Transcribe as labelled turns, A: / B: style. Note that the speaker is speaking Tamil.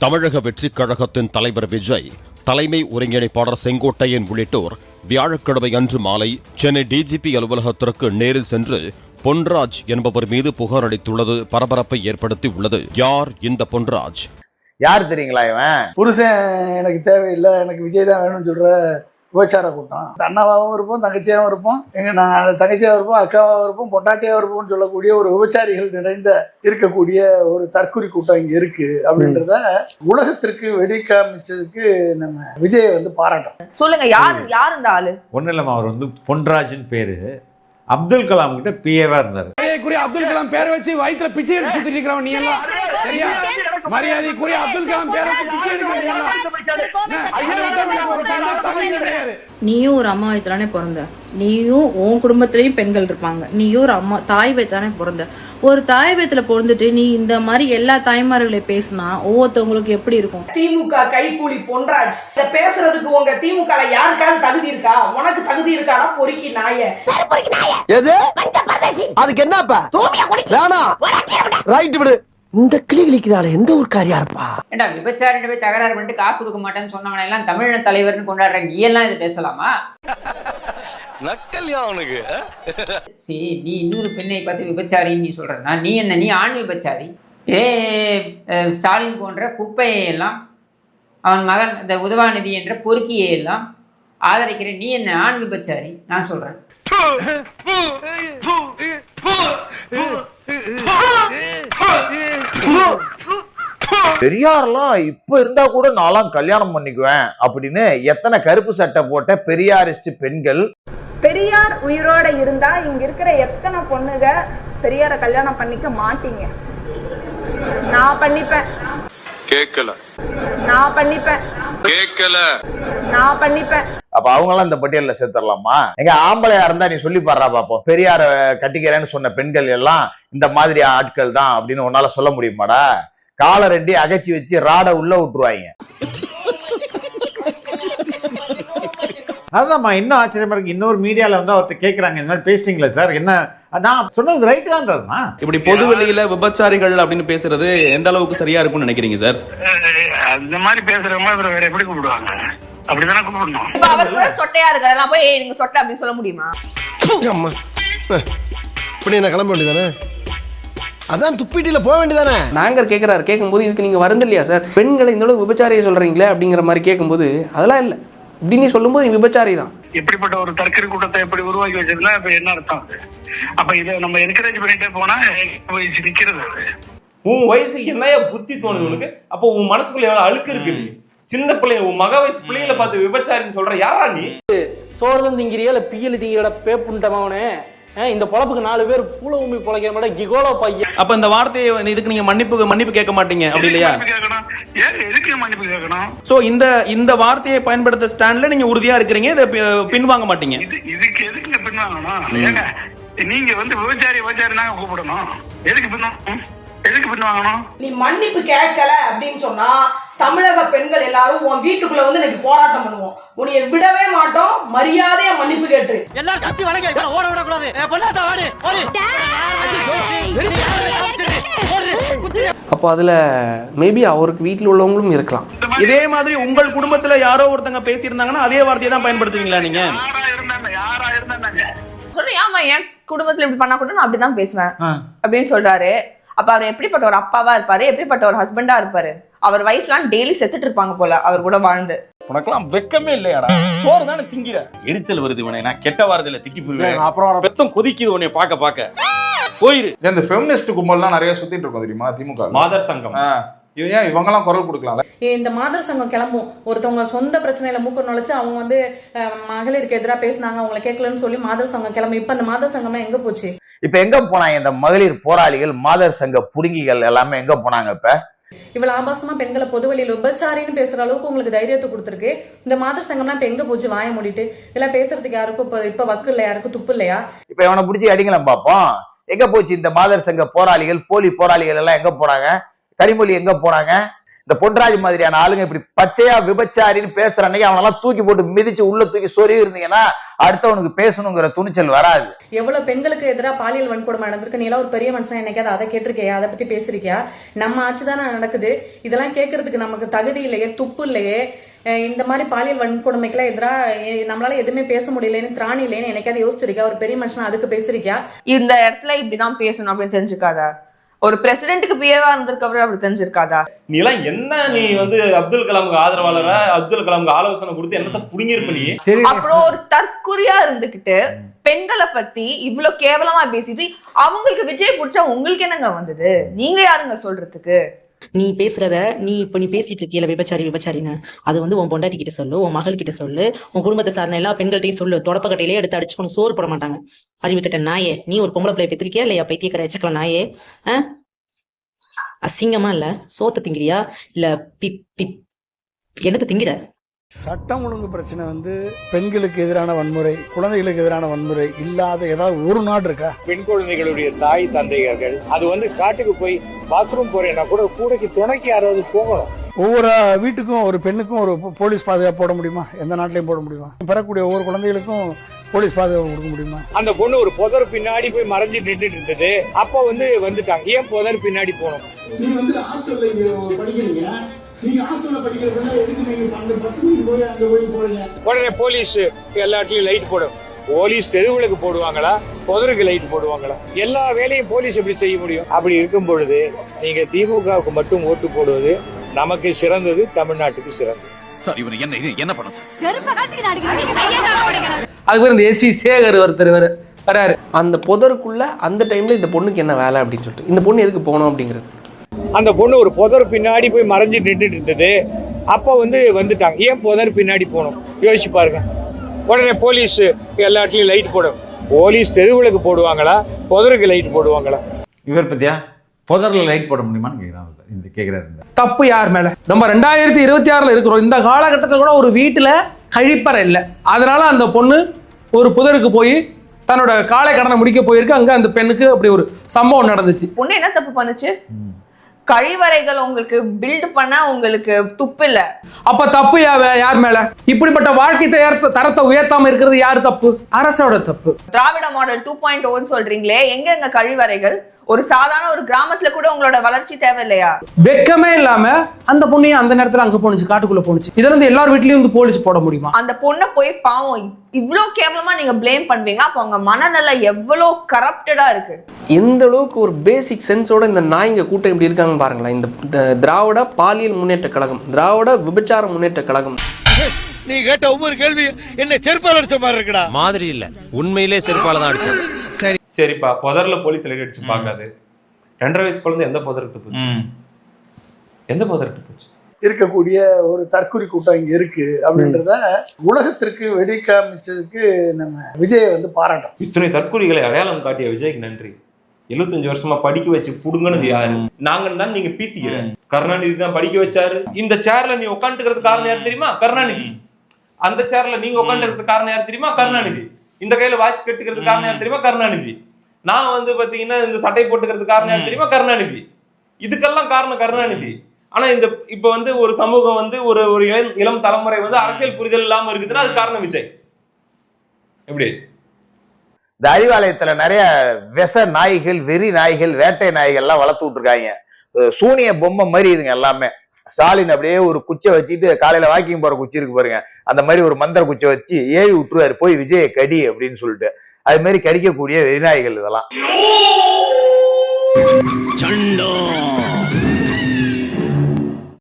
A: தமிழக வெற்றிக் கழகத்தின் தலைவர் விஜய், தலைமை ஒருங்கிணைப்பாளர் செங்கோட்டையன் உள்ளிட்டோர் வியாழக்கிழமை அன்று மாலை சென்னை டிஜிபி அலுவலகத்திற்கு நேரில் சென்று பொன்ராஜ் என்பவர் மீது புகார் அளித்துள்ளது பரபரப்பை ஏற்படுத்தி உள்ளது. யார் இந்த பொன்ராஜ்?
B: யார் தெரியுங்களா? இவன்
C: புருஷன் எனக்கு தேவையில்லை, எனக்கு விஜய் தான் வேணும்னு சொல்ற விபச்சார கூட்டம். அண்ணாவாகவும் இருப்போம், தங்கச்சியாகவும் இருப்போம், நாங்கள் தங்கச்சியாகவும் இருப்போம், அக்காவாகவும் இருப்போம், பொண்டாட்டியாகவும் இருப்போம்னு சொல்லக்கூடிய ஒரு விபச்சாரிகள் நிறைந்த இருக்கக்கூடிய ஒரு தற்கொலை கூட்டம் இங்கே இருக்கு அப்படின்றத உலகத்திற்கு வெடிக்காமிச்சதுக்கு நம்ம விஜயை பாராட்டோம்.
D: சொல்லுங்க, யாரு இந்த ஆளு?
E: ஒன்றும் இல்லாமல் அவர் பொன்ராஜின் பேரு அப்துல் கலாம் கிட்ட பிஏவா இருந்தாரு.
F: அப்துல் கலாம் பேரை வச்சு வயிற்றுல பிச்சை எடுத்து சுத்திட்டு இருக்கிறவன் நீ எல்லாம் சரியா? மரியாதைக்குரிய அப்துல் கலாம் பேரை வச்சு பிச்சை எடுக்கிறவன்
G: நீயும் ஒரு அம்மா வயிற்றுலானே பிறந்த, நீயும் உன் குடும்பத்திலயும் பெண்கள் இருப்பாங்க, நீயும் ஒரு அம்மா தாய் வயிற்றுலானே பிறந்த. ஒரு தாய் வயிற்றுல பிறந்துட்டு நீ இந்த மாதிரி எல்லா தாய்மார்களையும் பேசினா ஒவ்வொருத்தவங்களுக்கு எப்படி இருக்கும்?
H: திமுக கைகூலி பொன்ராஜ் இத பேசுறதுக்கு உங்க திமுக யாருக்காவது தகுதி இருக்கா? உனக்கு தகுதி இருக்காடா பொறுக்கி நாய?
I: அதுக்கு என்னப்பா ரைட் விடு. இந்த கிளி கிளிக்கிறாள் எந்த ஒரு காரியா இருப்பா?
J: ஏண்டா விபச்சாரிட்ட போய் தகராறு பண்ணிட்டு காசு கொடுக்க மாட்டேன்னு சொன்னவனை எல்லாம் தமிழக தலைவர்னு கொண்டாடுற நீ எல்லாம் இது பேசலாமா?
K: நக்கல்யா அவனுக்கு.
J: சரி, நீ இன்னொரு பெண்ணை பார்த்து விபச்சாரின்னு நீ சொல்றதுனா நீ என்ன? நீ ஆண் விபச்சாரி. ஸ்டாலின் போன்ற குப்பையை எல்லாம், அவன் மகன் இந்த உதவாநிதி என்ற பொறுக்கியை எல்லாம் ஆதரிக்கிற நீ என்ன ஆண் விபச்சாரி? நான் சொல்றேன்.
B: பெரியாரெல்லாம் இப்ப இருந்தா கூட நான்லாம் கல்யாணம் பண்ணிக்குவேன் அப்படின்னு எத்தனை கருப்பு சட்டை போட்ட பெரியாரிஸ்ட் பெண்கள்.
H: பெரியார் உயிரோட இருந்தா இங்க இருக்கிற எத்தனை பொண்ணுங்க பெரியார கல்யாணம் பண்ணிக்க மாட்டீங்க? நான் பண்ணிப்பேன்.
K: கேட்கல.
H: நான் பண்ணிப்பேன்.
K: கேட்கல.
H: நான் பண்ணிப்பேன்.
B: அப்ப அவங்க எல்லாம் இந்த பட்டியல்ல சேர்த்துடலாமா? எங்க ஆம்பளையா இருந்தா நீ சொல்லி பாடுறா பாப்போம். பெரியார கட்டிக்கிறேன்னு சொன்ன பெண்கள் எல்லாம் இந்த மாதிரி ஆட்கள் தான் அப்படின்னு உன்னால சொல்ல முடியுமாடா? காலை ரெண்டி அகைச்சி வச்சு ராட உள்ள விட்டுருவாங்க.
E: அதுதான்மா இன்னும் ஆச்சரியமா இருக்கு. இன்னொரு மீடியால அவர்கிட்ட கேட்கறாங்க, இந்த மாதிரி பேசிட்டீங்களா சார்? என்ன நான் சொன்னது ரைட்டு தான்றாருமா?
L: இப்படி பொது வெளியில விபச்சாரிகள் அப்படின்னு பேசுறது எந்த அளவுக்கு சரியா இருக்கும்னு நினைக்கிறீங்க சார்?
F: அந்த மாதிரி பேசுறவங்க வேற எப்படி கூப்பிடுவாங்க? அப்படிதானே கூப்பிடணும்.
D: இப்ப அவர் கூட சொட்டையா இருக்காரு, நான் போய் நீங்க சொட்டை அப்படின்னு சொல்ல முடியுமா?
I: இப்படி என்ன கிளம்ப வேண்டியதானே? அதான் துப்பிட்டில போக வேண்டியதானே?
M: நாங்கர் கேட்குறாரு, கேட்கும்போது இதுக்கு நீங்கள் வருது இல்லையா சார், பெண்களை இந்த அளவுக்கு விபச்சாரியை சொல்கிறீங்களே அப்படிங்கிற மாதிரி கேட்கும்போது அதெல்லாம் இல்லை இப்படின்னு சொல்லும்போது விபச்சாரி தான்.
F: எப்படிப்பட்ட ஒரு தற்கொலை கூட்டத்தை எப்படி உருவாக்கி வச்சதுல இப்ப என்ன அர்த்தம்? அப்ப இதை நம்ம என்கரேஜ் பண்ணிட்டே போனா வயசு நிக்கிறது.
L: உன் வயசு என்னையா புத்தி தோணுது உனக்கு? அப்போ உன் மனசுக்குள்ள எவ்வளவு அழுக்கு இருக்கு? நீ சின்ன பிள்ளை, உன் மக வயசு பிள்ளைகளை பார்த்து விபச்சாரின்னு சொல்ற யாரா நீ?
M: சோர்தம் திங்கிறியா இல்லை பியல் திங்கிற பேப்புண்டவனே? இந்த பொழப்புக்கு 4 பேர் பூல உண்மை பொழைக்கிற மாதிரி கிகோலோ பையன்.
L: அப்ப இந்த வார்த்தையை இதுக்கு நீங்க மன்னிப்பு கேட்க மாட்டீங்க அப்படி இல்லையா? சோ இந்த வார்த்தையை பயன்படுத்த ஸ்டாண்ட்ல நீங்க உறுதியா இருக்கிறீங்க, இதை பின்வாங்க மாட்டீங்க.
F: இதுக்கு எதுக்கு பின்வாங்கணும்? ஏங்க நீங்க விபச்சாரி நாங்க கூப்பிடணும். எதுக்கு பின்வாங்கணும்?
H: நீ மன்னிப்பு கேட்கல அப்படின்னு சொன்னா தமிழக பெண்கள் எல்லாரும் உன் வீட்டுக்குள்ள இன்னைக்கு போராட்டம் பண்ணுவோம். உன்னைய விடவே மாட்டோம். மரியாதையா மன்னிப்பு கேட்டு
I: எல்லாரும் கத்தி வணங்க, ஓட விடக்கூடாது.
M: அப்போ அதில் மேபி அவருக்கு வீட்டில் உள்ளவங்களும் இருக்கலாம்.
L: இதே மாதிரி உங்கள் குடும்பத்துல யாரோ ஒருத்தங்க பேசியிருந்தாங்கன்னா அதே வார்த்தையை தான் பயன்படுத்துவீங்களா நீங்க?
F: யாரா இருந்தாங்க
D: சொல்றேன், ஆமா என் குடும்பத்துல இப்படி பண்ணா கூட நான் அப்படிதான் பேசுவேன் அப்படின்னு சொல்றாரு. அப்ப அவர் எப்படிப்பட்ட ஒரு அப்பாவா இருப்பாரு, எப்படிப்பட்ட ஒரு ஹஸ்பண்டா இருப்பாரு? அவர் வைஃப்லாம் டெய்லி செத்துட்டு இருப்பாங்க போல அவர் கூட வாழ்ந்து.
L: உனக்கெல்லாம் வெக்கமே இல்லையாடா? சோறு தானே திங்கிற. எரிச்சல் வருது உனே, நான் கெட்ட வார்த்தையில திட்டி போயிருவேன். அப்புறம் பெத்தம் கொதிக்குது உன்னை பாக்க போயிரு.
N: இந்த ஃபெமினிஸ்ட் கும்பல்லாம் நிறைய சுத்திட்டு இருக்கும் தெரியுமா? திமுக
L: மாதர் சங்கம்
N: ஏன் இவங்கெல்லாம் குரல் கொடுக்கலாம்?
G: இந்த மாதர் சங்கம் கிளம்பும், ஒருத்தவங்க சொந்த பிரச்சனையில மூக்க நுழைச்சு அவங்க மகளிருக்கு எதிராக பேசினாங்க, அவங்களை கேட்கலன்னு சொல்லி மாதர் சங்கம் கிளம்பும். இப்ப அந்த மாதர் சங்கம்லாம் எங்க போச்சு?
B: இப்ப எங்க போனாங்க இந்த மகளிர் போராளிகள், மாதர் சங்க புடுங்கிகள் எல்லாமே எங்க போனாங்க? இப்ப
G: இவ்வளவு ஆபாசமா பெண்களை பொதுவெளியில் விபச்சாரின்னு பேசுற அளவுக்கு உங்களுக்கு தைரியத்தை கொடுத்துருக்கு. இந்த மாதர் சங்கம்லாம் இப்ப எங்க போச்சு? வாய மூடிட்டு இதெல்லாம் பேசுறதுக்கு யாருக்கும் இப்ப வக்கு இல்ல, யாருக்கும் துப்பு இல்லையா?
B: இப்ப இவனை பிடிச்சி அடிக்கலாம் பாப்போம். எங்க போச்சு இந்த மாதர் சங்க போராளிகள், போலி போராளிகள் எல்லாம் எங்க போனாங்க? கனிமொழி எங்க போனாங்க? இந்த பொன்ராஜ் மாதிரியான ஆளுங்க இப்படி பச்சையா விபச்சாரின்னு பேசுற அன்னைக்கு அவனெல்லாம் தூக்கி போட்டு மிதிச்சு உள்ள தூக்கி சொருகி இருந்தீங்கன்னா அடுத்தவனுக்கு பேசணுங்கிற துணிச்சல் வராது.
G: எவ்வளவு பெண்களுக்கு எதிராக பாலியல் வன்கொடுமை நடந்திருக்கு, நீ எல்லாம் ஒரு பெரிய மனுஷன் என்னைக்காவது அதை கேட்டிருக்கியா? அதை பத்தி பேசிருக்கியா? நம்ம ஆட்சிதானே நடக்குது, இதெல்லாம் கேட்கறதுக்கு நமக்கு தகுதி இல்லையே, துப்பு இல்லையே. இந்த மாதிரி பாலியல் வன்கொடுமைக்கெல்லாம் எதிராக நம்மளால எதுவுமே பேச முடியலன்னு திராணி இல்லைன்னு என்னைக்காவது யோசிச்சிருக்கியா? ஒரு பெரிய மனுஷன் அதுக்கு பேசிருக்கியா?
D: இந்த இடத்துல இப்படிதான் பேசணும் அப்படின்னு தெரிஞ்சுக்காதா? ஒரு பிரசிடென்ட்டுக்கு பிஏவா இருந்திருக்கவரை அப்படி தெரிஞ்சிருக்காதா?
L: நீ எல்லாம் என்ன, நீ வந்து அப்துல் கலாமுக்கு ஆதரவாளரா, அப்துல் கலாமுக்கு ஆலோசனை கொடுத்து என்னத்த புடிங்கிருப்ப நீ?
D: அப்புறம் ஒரு தற்குறியா இருந்துகிட்டு பெண்களை பத்தி இவ்வளவு கேவலமா பேசிட்டு அவங்களுக்கு விஜய் பிடிச்சா உங்களுக்கு என்னங்க வந்தது? நீங்க யாருங்க சொல்றதுக்கு?
G: நீ பேசுறத நீ பேசிட்டு இருக்கீல விபச்சாரின்னு, அது வந்து உன் பொண்டாட்டி கிட்ட சொல்லு, உன் மகள் கிட்ட சொல்லு, உன் குடும்பத்தை சார்ந்த எல்லா பெண்கள்ட்டையும் சொல்லு. தொடப்பக்கட்டையிலே எடுத்து அடிச்சு சோறு போட மாட்டாங்க. அறிவு கிட்ட நாயே, நீ ஒரு பொம்பளை பிள்ளைய பெற்றிருக்கியா இல்லையா? பைத்தியக்கார எச்சக்கல நாயே, அசிங்கமா இல்ல? சோத்த திங்கிறியா இல்ல என்னத்த திங்கிற?
C: சட்டம் ஒழுங்கு பிரச்சனை வந்து பெண்களுக்கு எதிரான வன்முறை, குழந்தைகளுக்கு எதிரான வன்முறை இல்லாத ஏதாவது ஒரு நாடு இருக்கா?
F: பெண் குழந்தைகளுடைய தாய் தந்தையர்கள் அது வந்து காட்டுக்கு போய் பாத்ரூம் போறேன்னா கூட கூடைக்கு துணைக்கு யாராவது போகணும்.
C: ஒவ்வொரு வீட்டுக்கும் ஒரு பெண்ணுக்கும் ஒரு போலீஸ் பாதுகாப்பு போட முடியுமா? எந்த நாட்டிலையும் போட முடியுமா? பெறக்கூடிய ஒவ்வொரு குழந்தைகளுக்கும் போலீஸ் பாதுகாப்பு கொடுக்க முடியுமா?
F: அந்த பொண்ணு ஒரு புதர் பின்னாடி போய் மறைஞ்சு நின்றுட்டு இருந்தது. அப்ப வந்துட்டாங்க. ஏன் புதர் பின்னாடி போகணும்?
C: நீ வந்து ஹாஸ்டல்ல படிக்கிறீங்க, நீங்க ஹாஸ்டல்ல படிக்கிறதுல எதுக்கு நீங்க 10 மணிக்கு போய் அங்க போய் போறீங்க?
F: உடனே போலீஸ் எல்லா இடத்துலயும் லைட் போடும். போலீஸ் தெருவுகளுக்கு போடுவாங்களா, புதருக்கு லைட் போடுவாங்களா? எல்லா வேலையும் போலீஸ் எப்படி செய்ய முடியும்? அப்படி இருக்கும் பொழுது நீங்க திமுகவுக்கு மட்டும் ஓட்டு போடுவது நமக்கு சிறந்தது, தமிழ்நாட்டுக்கு சிறந்தது.
L: சார் இவர் என்ன பண்ண சார்?
M: அதுக்கு இந்த எஸ்வி சேகர் ஒருத்தர் வராரு. அந்த புதருக்குள்ள அந்த டைம்ல இந்த பொண்ணுக்கு என்ன வேலை அப்படின்னு சொல்லிட்டு இந்த பொண்ணு எதுக்கு போகணும் அப்படிங்கிறது.
F: அந்த பொண்ணு ஒரு புதர் பின்னாடி போய் மறைஞ்சு நின்றுட்டு இருந்தது. அப்ப வந்துட்டாங்க. ஏன் புதர் பின்னாடி போகணும்? யோசிச்சு பாருங்க. உடனே போலீஸ் எல்லா இடத்துலயும் லைட் போடும். போலீஸ் தெருவுகளுக்கு போடுவாங்களா, புதருக்கு லைட் போடுவாங்களா?
E: இவர் பத்தியா புதர்ல லைட் போட முடியுமான்னு கேட்கிறாங்க. இந்த கேட்கிறாரு.
M: தப்பு யார் மேல? நம்ம 2026 இருக்கிறோம். இந்த காலகட்டத்தில் கூட ஒரு வீட்டுல கழிப்பறை இல்லை. அதனால அந்த பொண்ணு ஒரு புதருக்கு போய் தன்னோட காலை கடனை முடிக்க போயிருக்கு. அங்க அந்த பெண்ணுக்கு அப்படி ஒரு சம்பவம் நடந்துச்சு.
D: பொண்ணு என்ன தப்பு பண்ணுச்சு? கழிவறைகள் உங்களுக்கு பில்ட் பண்ண உங்களுக்கு துப்பு இல்ல.
M: அப்ப தப்பு யார் மேல? இப்படிப்பட்ட வாழ்க்கை தரத்தை உயர்த்தாம இருக்கிறது யாரு தப்பு? அரசோட தப்பு.
D: திராவிட மாடல் 2.0 சொல்றீங்களே, எங்க கழிவறைகள்? ஒரு சாதாரண ஒரு கிராமத்துல கூட உங்களோட வளர்ச்சி தேவை இல்லையா?
M: வெக்கமே இல்லாம அந்த பொண்ணையும் அந்த நேரத்துல அங்க போனுச்சு, காட்டுக்குள்ள போனுச்சு. இதுல இருந்து எல்லார் வீட்லயும் வந்து போலீஸ் போட முடியுமா?
D: அந்த பொண்ணை போய் பாவம் இவ்வளவு கேவலமா நீங்க பிளேம் பண்றீங்களா? அப்ப அவங்க மனநிலை எவ்வளவு கரப்டடா இருக்கு.
M: எந்த அளவுக்கு ஒரு பேசிக் சென்ஸோட இந்த நாய்ங்க கூட்டம் இப்படி இருக்காங்கன்னு பாருங்களேன். இந்த திராவிட பாலியல் முன்னேற்ற கழகம், திராவிட விபச்சார முன்னேற்ற கழகம்.
I: நீ கேட்ட ஒவ்வொரு கேள்வி என்ன செருப்பால அடிச்ச மாதிரி இருக்குடா.
L: மாதிரி இல்ல, உண்மையிலே செருப்பால தான் அடிச்சது.
I: சரி
L: சரிப்பா, புதர்ல போலீஸ் லைட் அடிச்சு பார்க்காது. 2.5 வயசு குழந்தை எந்த புதர்கிட்ட போச்சு? எந்த புதர்கிட்ட போச்சு?
C: இருக்கக்கூடிய ஒரு தற்குறி கூட்டம் இங்க இருக்கு அப்படின்றத உலகத்திற்கு வெடிக்காமிச்சதுக்கு நம்ம விஜயை வந்து பாராட்டோம்.
L: இத்தனை தற்குறிகளை அடையாளம் காட்டிய விஜய்க்கு நன்றி. 75 வருஷமா படிக்க வச்சு புடுங்கன்னு யாரு? நாங்க தான் நீங்க பீத்திக்கிற. கருணாநிதி தான் படிக்க வச்சாரு. இந்த சேர்ல நீ உட்காந்துக்கிறதுக்கு காரணம் யாரு தெரியுமா? கருணாநிதி. அந்த சேர்ல நீங்க உட்காந்துக்கிறதுக்கு காரணம் யாரு தெரியுமா? கருணாநிதி. இந்த கையில வாட்ச் கட்டுக்கிறதுக்கு காரணம் யாரு தெரியுமா? கருணாநிதி. நான் வந்து பாத்தீங்கன்னா இந்த சட்டை போட்டுக்கிறதுக்கு காரணம் யாரு தெரியுமா? கருணாநிதி. இதுக்கெல்லாம் காரணம் கருணாநிதி. ஆனா இந்த இப்ப வந்து ஒரு சமூகம் வந்து ஒரு இளம் தலைமுறை வந்து அரசியல் புரிதல் இல்லாம இருக்குதுன்னா அது காரணம் விஜய். எப்படி?
B: இந்த அறிவாலயத்துல நிறைய விஷ நாய்கள், வெறி நாய்கள், வேட்டை நாய்கள் எல்லாம் வளர்த்து விட்டுருக்காங்க. சூனிய பொம்மை மாதிரி இதுங்க எல்லாமே. ஸ்டாலின் அப்படியே ஒரு குச்சை வச்சுட்டு காலையில வாக்கிங் போற குச்சி இருக்கு பாருங்க, அந்த மாதிரி ஒரு மந்திர குச்சை வச்சு ஏவி விட்டுருவாரு, போய் விஜயை கடி அப்படின்னு சொல்லிட்டு. அது மாதிரி கடிக்கக்கூடிய வெறிநாய்கள் இதெல்லாம்.